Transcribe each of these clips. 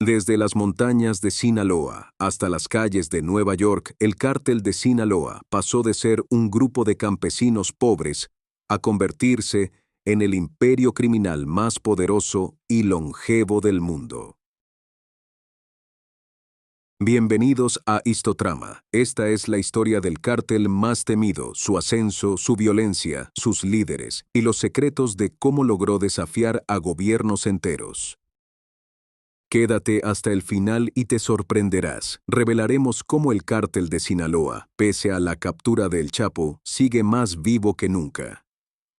Desde las montañas de Sinaloa hasta las calles de Nueva York, el cártel de Sinaloa pasó de ser un grupo de campesinos pobres a convertirse en el imperio criminal más poderoso y longevo del mundo. Bienvenidos a Histotrama. Esta es la historia del cártel más temido, su ascenso, su violencia, sus líderes y los secretos de cómo logró desafiar a gobiernos enteros. Quédate hasta el final y te sorprenderás. Revelaremos cómo el cártel de Sinaloa, pese a la captura del Chapo, sigue más vivo que nunca.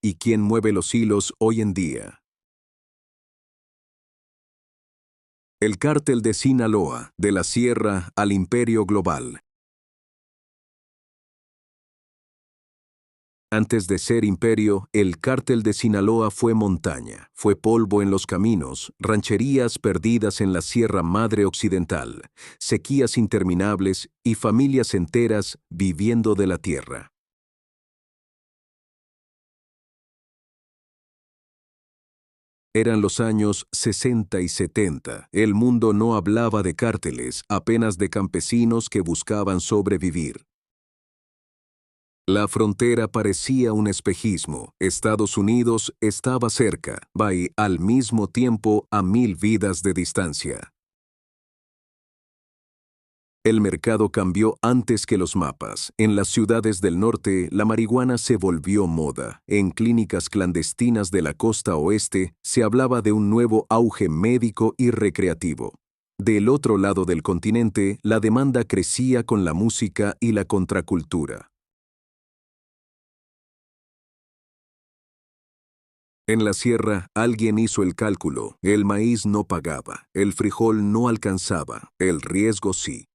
¿Y quién mueve los hilos hoy en día? El cártel de Sinaloa, de la sierra al imperio global. Antes de ser imperio, el cártel de Sinaloa fue montaña, fue polvo en los caminos, rancherías perdidas en la Sierra Madre Occidental, sequías interminables y familias enteras viviendo de la tierra. Eran los años 60 y 70. El mundo no hablaba de cárteles, apenas de campesinos que buscaban sobrevivir. La frontera parecía un espejismo. Estados Unidos estaba cerca, y al mismo tiempo a 1000 vidas de distancia. El mercado cambió antes que los mapas. En las ciudades del norte, la marihuana se volvió moda. En clínicas clandestinas de la costa oeste, se hablaba de un nuevo auge médico y recreativo. Del otro lado del continente, la demanda crecía con la música y la contracultura. En la sierra, alguien hizo el cálculo. El maíz no pagaba, el frijol no alcanzaba, el riesgo sí.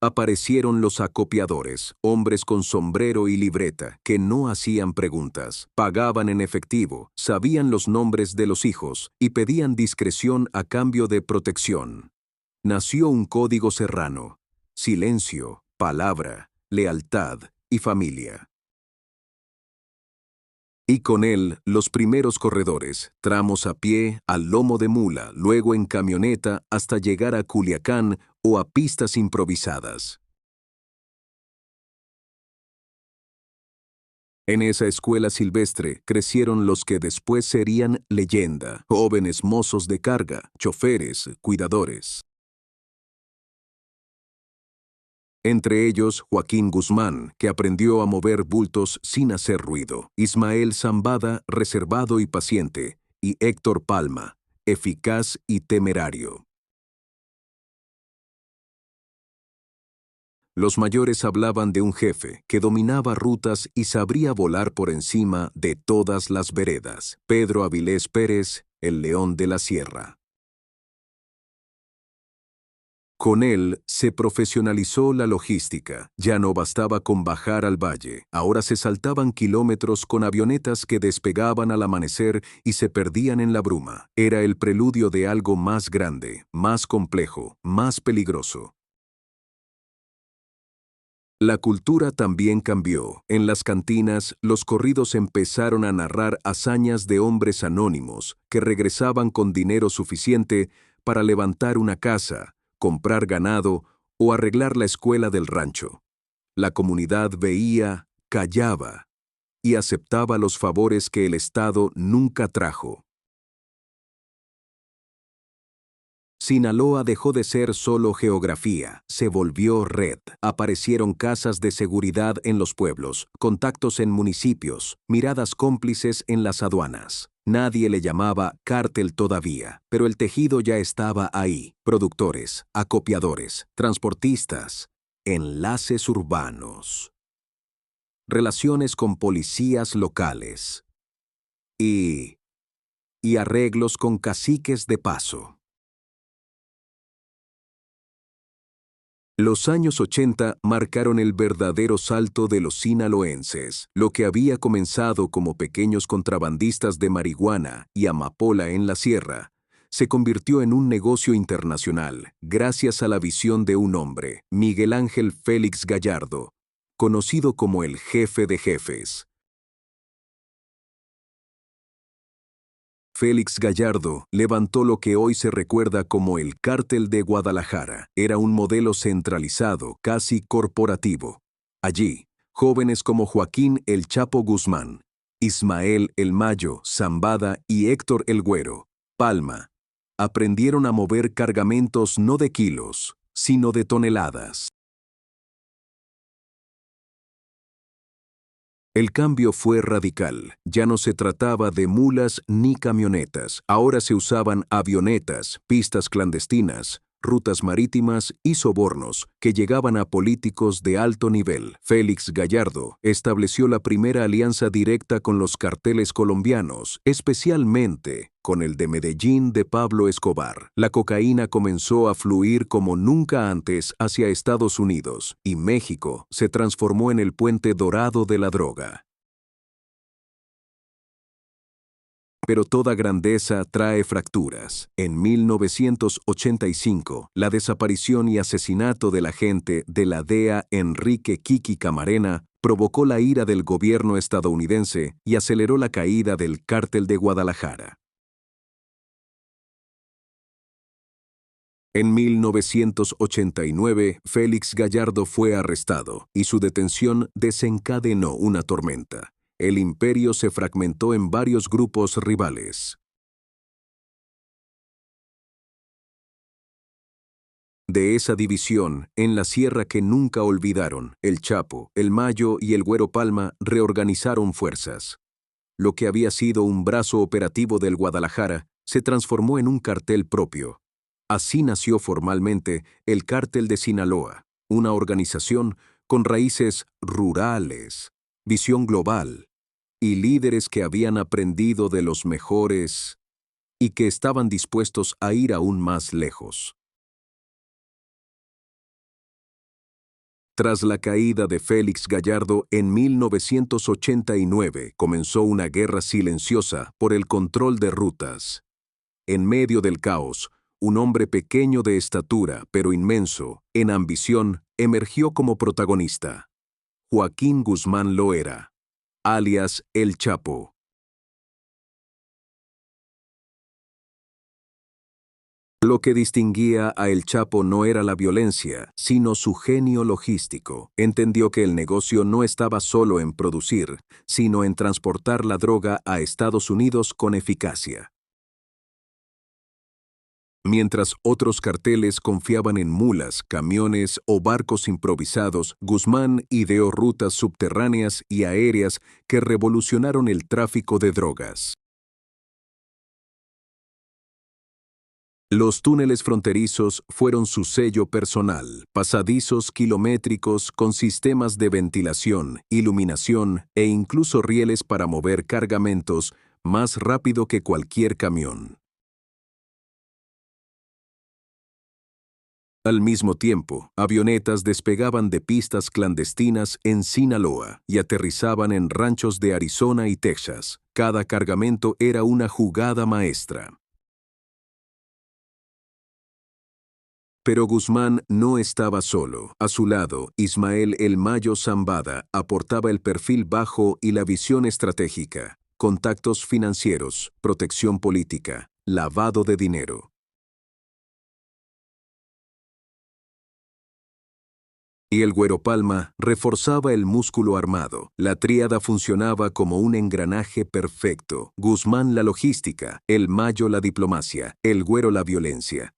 Aparecieron los acopiadores, hombres con sombrero y libreta, que no hacían preguntas, pagaban en efectivo, sabían los nombres de los hijos y pedían discreción a cambio de protección. Nació un código serrano: silencio, palabra, lealtad y familia. Y con él, los primeros corredores, tramos a pie, al lomo de mula, luego en camioneta hasta llegar a Culiacán o a pistas improvisadas. En esa escuela silvestre crecieron los que después serían leyenda, jóvenes mozos de carga, choferes, cuidadores. Entre ellos, Joaquín Guzmán, que aprendió a mover bultos sin hacer ruido; Ismael Zambada, reservado y paciente; y Héctor Palma, eficaz y temerario. Los mayores hablaban de un jefe que dominaba rutas y sabría volar por encima de todas las veredas: Pedro Avilés Pérez, el León de la Sierra. Con él se profesionalizó la logística. Ya no bastaba con bajar al valle, ahora se saltaban kilómetros con avionetas que despegaban al amanecer y se perdían en la bruma. Era el preludio de algo más grande, más complejo, más peligroso. La cultura también cambió. En las cantinas, los corridos empezaron a narrar hazañas de hombres anónimos que regresaban con dinero suficiente para levantar una casa, comprar ganado o arreglar la escuela del rancho. La comunidad veía, callaba y aceptaba los favores que el Estado nunca trajo. Sinaloa dejó de ser solo geografía, se volvió red. Aparecieron casas de seguridad en los pueblos, contactos en municipios, miradas cómplices en las aduanas. Nadie le llamaba cártel todavía, pero el tejido ya estaba ahí. Productores, acopiadores, transportistas, enlaces urbanos, relaciones con policías locales y arreglos con caciques de paso. Los años 80 marcaron el verdadero salto de los sinaloenses. Lo que había comenzado como pequeños contrabandistas de marihuana y amapola en la sierra, se convirtió en un negocio internacional gracias a la visión de un hombre, Miguel Ángel Félix Gallardo, conocido como el jefe de jefes. Félix Gallardo levantó lo que hoy se recuerda como el Cártel de Guadalajara. Era un modelo centralizado, casi corporativo. Allí, jóvenes como Joaquín El Chapo Guzmán, Ismael El Mayo Zambada y Héctor El Güero Palma aprendieron a mover cargamentos no de kilos, sino de toneladas. El cambio fue radical. Ya no se trataba de mulas ni camionetas. Ahora se usaban avionetas, pistas clandestinas, rutas marítimas y sobornos que llegaban a políticos de alto nivel. Félix Gallardo estableció la primera alianza directa con los carteles colombianos, especialmente con el de Medellín de Pablo Escobar. La cocaína comenzó a fluir como nunca antes hacia Estados Unidos, y México se transformó en el puente dorado de la droga. Pero toda grandeza trae fracturas. En 1985, la desaparición y asesinato del agente de la DEA Enrique Kiki Camarena provocó la ira del gobierno estadounidense y aceleró la caída del Cártel de Guadalajara. En 1989, Félix Gallardo fue arrestado y su detención desencadenó una tormenta. El imperio se fragmentó en varios grupos rivales. De esa división, en la sierra que nunca olvidaron, el Chapo, el Mayo y el Güero Palma reorganizaron fuerzas. Lo que había sido un brazo operativo del Guadalajara se transformó en un cartel propio. Así nació formalmente el Cártel de Sinaloa, una organización con raíces rurales, visión global y líderes que habían aprendido de los mejores y que estaban dispuestos a ir aún más lejos. Tras la caída de Félix Gallardo en 1989, comenzó una guerra silenciosa por el control de rutas. En medio del caos, un hombre pequeño de estatura, pero inmenso, en ambición, emergió como protagonista. Joaquín Guzmán Loera, alias El Chapo. Lo que distinguía a El Chapo no era la violencia, sino su genio logístico. Entendió que el negocio no estaba solo en producir, sino en transportar la droga a Estados Unidos con eficacia. Mientras otros carteles confiaban en mulas, camiones o barcos improvisados, Guzmán ideó rutas subterráneas y aéreas que revolucionaron el tráfico de drogas. Los túneles fronterizos fueron su sello personal, pasadizos kilométricos con sistemas de ventilación, iluminación e incluso rieles para mover cargamentos más rápido que cualquier camión. Al mismo tiempo, avionetas despegaban de pistas clandestinas en Sinaloa y aterrizaban en ranchos de Arizona y Texas. Cada cargamento era una jugada maestra. Pero Guzmán no estaba solo. A su lado, Ismael El Mayo Zambada aportaba el perfil bajo y la visión estratégica, contactos financieros, protección política, lavado de dinero. Y el Güero Palma reforzaba el músculo armado. La tríada funcionaba como un engranaje perfecto. Guzmán la logística, El Mayo la diplomacia, el Güero la violencia.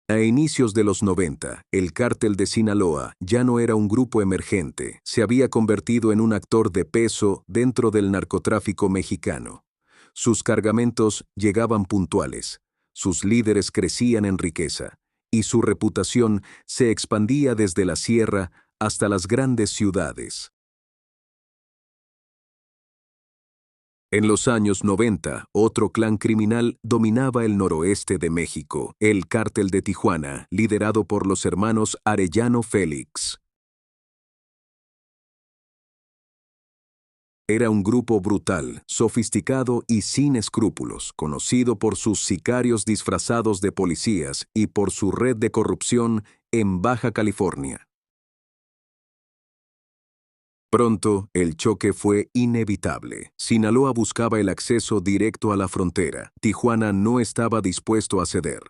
A inicios de los 90, el Cártel de Sinaloa ya no era un grupo emergente, se había convertido en un actor de peso dentro del narcotráfico mexicano. Sus cargamentos llegaban puntuales, sus líderes crecían en riqueza, y su reputación se expandía desde la sierra hasta las grandes ciudades. En los años 90, otro clan criminal dominaba el noroeste de México, el Cártel de Tijuana, liderado por los hermanos Arellano Félix. Era un grupo brutal, sofisticado y sin escrúpulos, conocido por sus sicarios disfrazados de policías y por su red de corrupción en Baja California. Pronto, el choque fue inevitable. Sinaloa buscaba el acceso directo a la frontera. Tijuana no estaba dispuesto a ceder.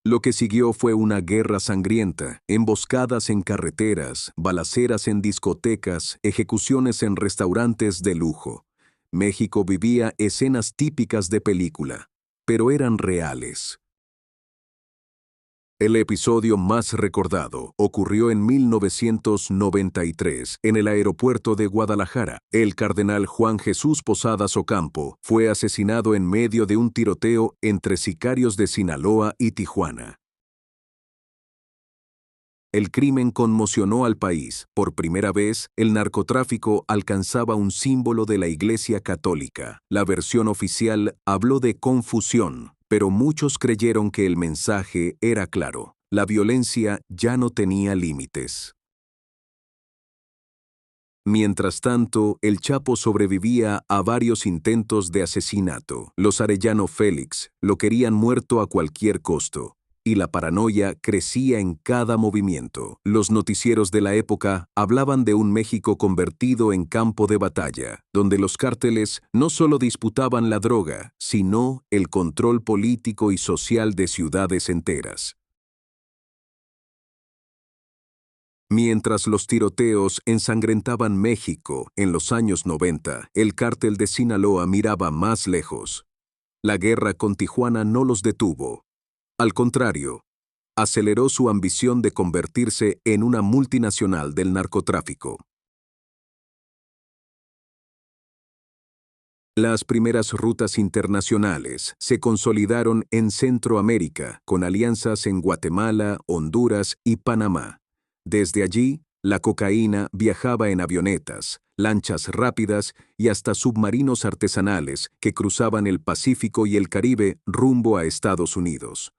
Lo que siguió fue una guerra sangrienta, emboscadas en carreteras, balaceras en discotecas, ejecuciones en restaurantes de lujo. México vivía escenas típicas de película, pero eran reales. El episodio más recordado ocurrió en 1993, en el aeropuerto de Guadalajara. El cardenal Juan Jesús Posadas Ocampo fue asesinado en medio de un tiroteo entre sicarios de Sinaloa y Tijuana. El crimen conmocionó al país. Por primera vez, el narcotráfico alcanzaba un símbolo de la Iglesia Católica. La versión oficial habló de confusión, pero muchos creyeron que el mensaje era claro. La violencia ya no tenía límites. Mientras tanto, el Chapo sobrevivía a varios intentos de asesinato. Los Arellano Félix lo querían muerto a cualquier costo. Y la paranoia crecía en cada movimiento. Los noticieros de la época hablaban de un México convertido en campo de batalla, donde los cárteles no solo disputaban la droga, sino el control político y social de ciudades enteras. Mientras los tiroteos ensangrentaban México en los años 90, el cártel de Sinaloa miraba más lejos. La guerra con Tijuana no los detuvo. Al contrario, aceleró su ambición de convertirse en una multinacional del narcotráfico. Las primeras rutas internacionales se consolidaron en Centroamérica, con alianzas en Guatemala, Honduras y Panamá. Desde allí, la cocaína viajaba en avionetas, lanchas rápidas y hasta submarinos artesanales que cruzaban el Pacífico y el Caribe rumbo a Estados Unidos.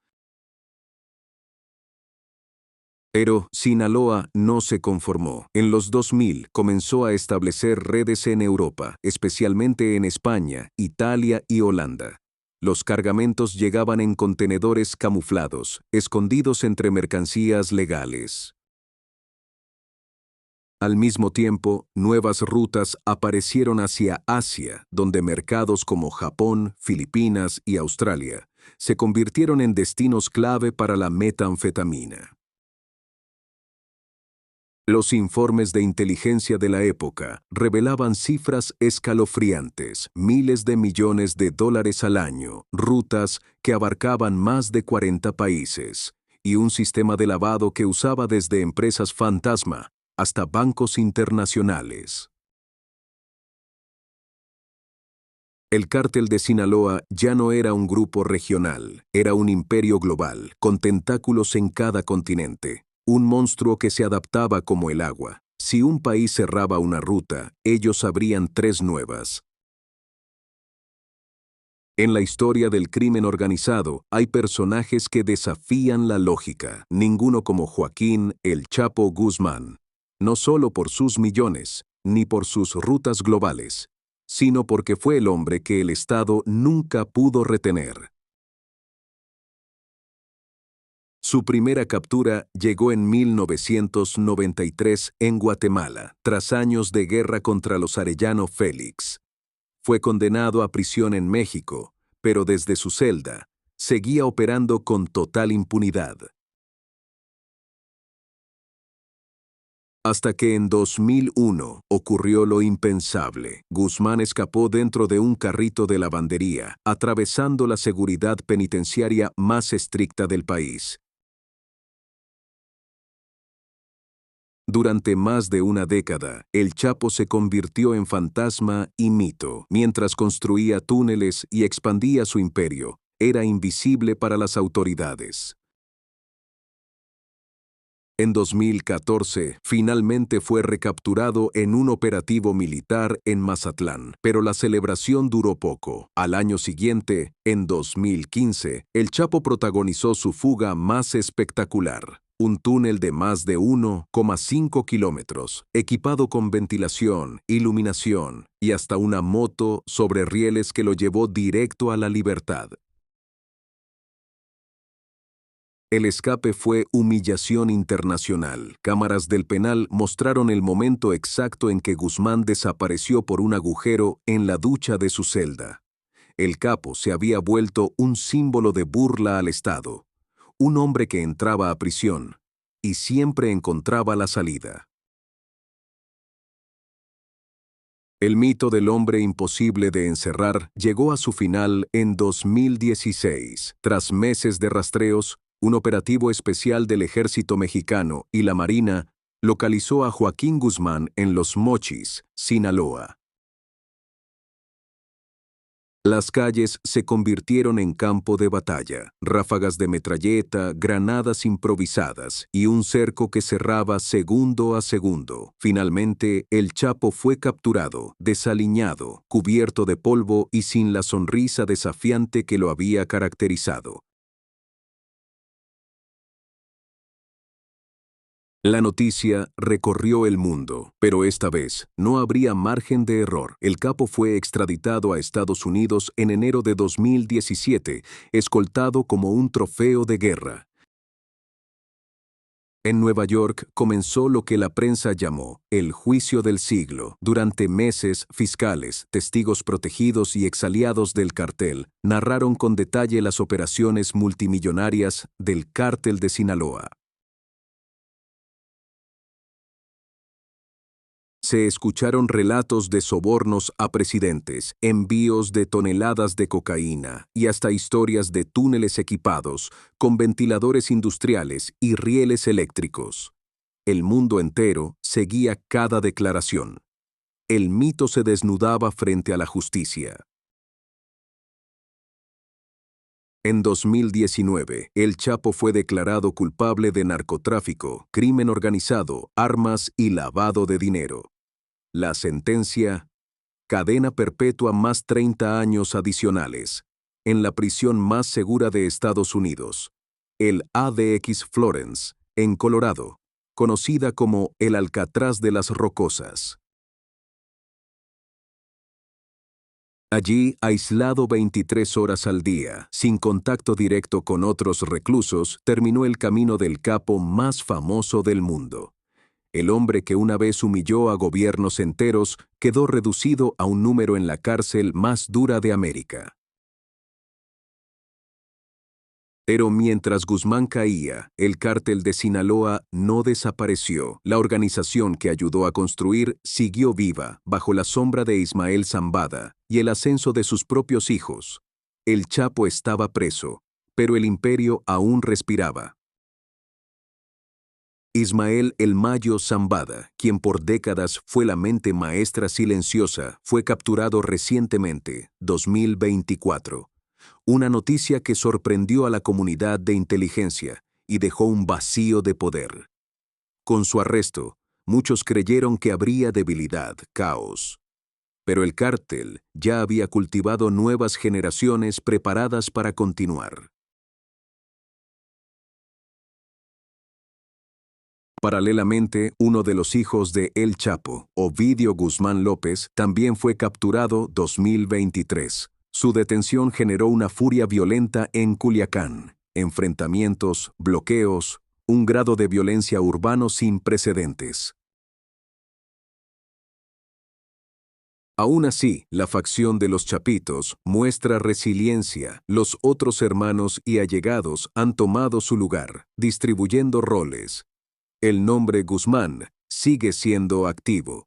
Pero Sinaloa no se conformó. En los 2000 comenzó a establecer redes en Europa, especialmente en España, Italia y Holanda. Los cargamentos llegaban en contenedores camuflados, escondidos entre mercancías legales. Al mismo tiempo, nuevas rutas aparecieron hacia Asia, donde mercados como Japón, Filipinas y Australia se convirtieron en destinos clave para la metanfetamina. Los informes de inteligencia de la época revelaban cifras escalofriantes, miles de millones de dólares al año, rutas que abarcaban más de 40 países, y un sistema de lavado que usaba desde empresas fantasma hasta bancos internacionales. El cártel de Sinaloa ya no era un grupo regional, era un imperio global, con tentáculos en cada continente. Un monstruo que se adaptaba como el agua. Si un país cerraba una ruta, ellos abrían 3 nuevas. En la historia del crimen organizado, hay personajes que desafían la lógica. Ninguno como Joaquín El Chapo Guzmán. No solo por sus millones, ni por sus rutas globales, sino porque fue el hombre que el Estado nunca pudo retener. Su primera captura llegó en 1993 en Guatemala, tras años de guerra contra los Arellano Félix. Fue condenado a prisión en México, pero desde su celda, seguía operando con total impunidad. Hasta que en 2001 ocurrió lo impensable. Guzmán escapó dentro de un carrito de lavandería, atravesando la seguridad penitenciaria más estricta del país. Durante más de una década, el Chapo se convirtió en fantasma y mito. Mientras construía túneles y expandía su imperio, era invisible para las autoridades. En 2014, finalmente fue recapturado en un operativo militar en Mazatlán, pero la celebración duró poco. Al año siguiente, en 2015, el Chapo protagonizó su fuga más espectacular. Un túnel de más de 1,5 kilómetros, equipado con ventilación, iluminación y hasta una moto sobre rieles que lo llevó directo a la libertad. El escape fue humillación internacional. Cámaras del penal mostraron el momento exacto en que Guzmán desapareció por un agujero en la ducha de su celda. El capo se había vuelto un símbolo de burla al Estado, un hombre que entraba a prisión y siempre encontraba la salida. El mito del hombre imposible de encerrar llegó a su final en 2016. Tras meses de rastreos, un operativo especial del Ejército Mexicano y la Marina localizó a Joaquín Guzmán en Los Mochis, Sinaloa. Las calles se convirtieron en campo de batalla, ráfagas de metralleta, granadas improvisadas y un cerco que cerraba segundo a segundo. Finalmente, el Chapo fue capturado, desaliñado, cubierto de polvo y sin la sonrisa desafiante que lo había caracterizado. La noticia recorrió el mundo, pero esta vez no habría margen de error. El capo fue extraditado a Estados Unidos en enero de 2017, escoltado como un trofeo de guerra. En Nueva York comenzó lo que la prensa llamó el juicio del siglo. Durante meses, fiscales, testigos protegidos y exaliados del cartel narraron con detalle las operaciones multimillonarias del Cártel de Sinaloa. Se escucharon relatos de sobornos a presidentes, envíos de toneladas de cocaína y hasta historias de túneles equipados con ventiladores industriales y rieles eléctricos. El mundo entero seguía cada declaración. El mito se desnudaba frente a la justicia. En 2019, el Chapo fue declarado culpable de narcotráfico, crimen organizado, armas y lavado de dinero. La sentencia: cadena perpetua más 30 años adicionales, en la prisión más segura de Estados Unidos, el ADX Florence, en Colorado, conocida como el Alcatraz de las Rocosas. Allí, aislado 23 horas al día, sin contacto directo con otros reclusos, terminó el camino del capo más famoso del mundo. El hombre que una vez humilló a gobiernos enteros quedó reducido a un número en la cárcel más dura de América. Pero mientras Guzmán caía, el cártel de Sinaloa no desapareció. La organización que ayudó a construir siguió viva, bajo la sombra de Ismael Zambada y el ascenso de sus propios hijos. El Chapo estaba preso, pero el imperio aún respiraba. Ismael El Mayo Zambada, quien por décadas fue la mente maestra silenciosa, fue capturado recientemente, 2024. Una noticia que sorprendió a la comunidad de inteligencia y dejó un vacío de poder. Con su arresto, muchos creyeron que habría debilidad, caos. Pero el cártel ya había cultivado nuevas generaciones preparadas para continuar. Paralelamente, uno de los hijos de El Chapo, Ovidio Guzmán López, también fue capturado 2023. Su detención generó una furia violenta en Culiacán, enfrentamientos, bloqueos, un grado de violencia urbano sin precedentes. Aún así, la facción de los Chapitos muestra resiliencia. Los otros hermanos y allegados han tomado su lugar, distribuyendo roles. El nombre Guzmán sigue siendo activo.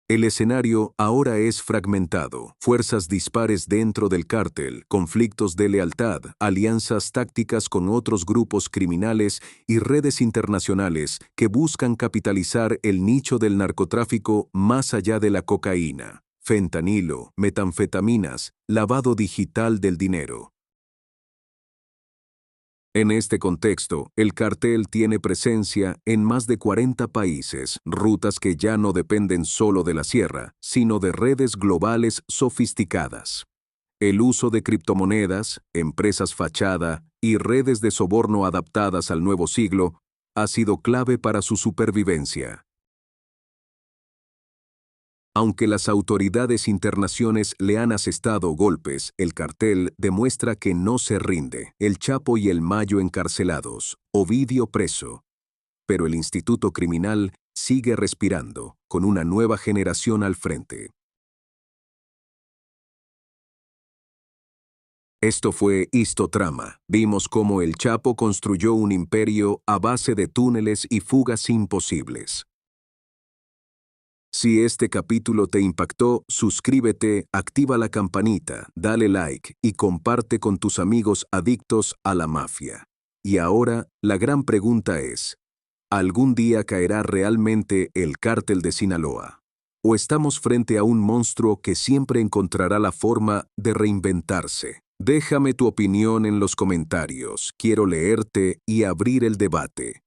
El escenario ahora es fragmentado, fuerzas dispares dentro del cártel, conflictos de lealtad, alianzas tácticas con otros grupos criminales y redes internacionales que buscan capitalizar el nicho del narcotráfico más allá de la cocaína, fentanilo, metanfetaminas, lavado digital del dinero. En este contexto, el cartel tiene presencia en más de 40 países, rutas que ya no dependen solo de la sierra, sino de redes globales sofisticadas. El uso de criptomonedas, empresas fachada y redes de soborno adaptadas al nuevo siglo ha sido clave para su supervivencia. Aunque las autoridades internacionales le han asestado golpes, el cartel demuestra que no se rinde. El Chapo y el Mayo encarcelados, Ovidio preso. Pero el Instituto Criminal sigue respirando, con una nueva generación al frente. Esto fue Histotrama. Vimos cómo el Chapo construyó un imperio a base de túneles y fugas imposibles. Si este capítulo te impactó, suscríbete, activa la campanita, dale like y comparte con tus amigos adictos a la mafia. Y ahora, la gran pregunta es, ¿algún día caerá realmente el cártel de Sinaloa? ¿O estamos frente a un monstruo que siempre encontrará la forma de reinventarse? Déjame tu opinión en los comentarios, quiero leerte y abrir el debate.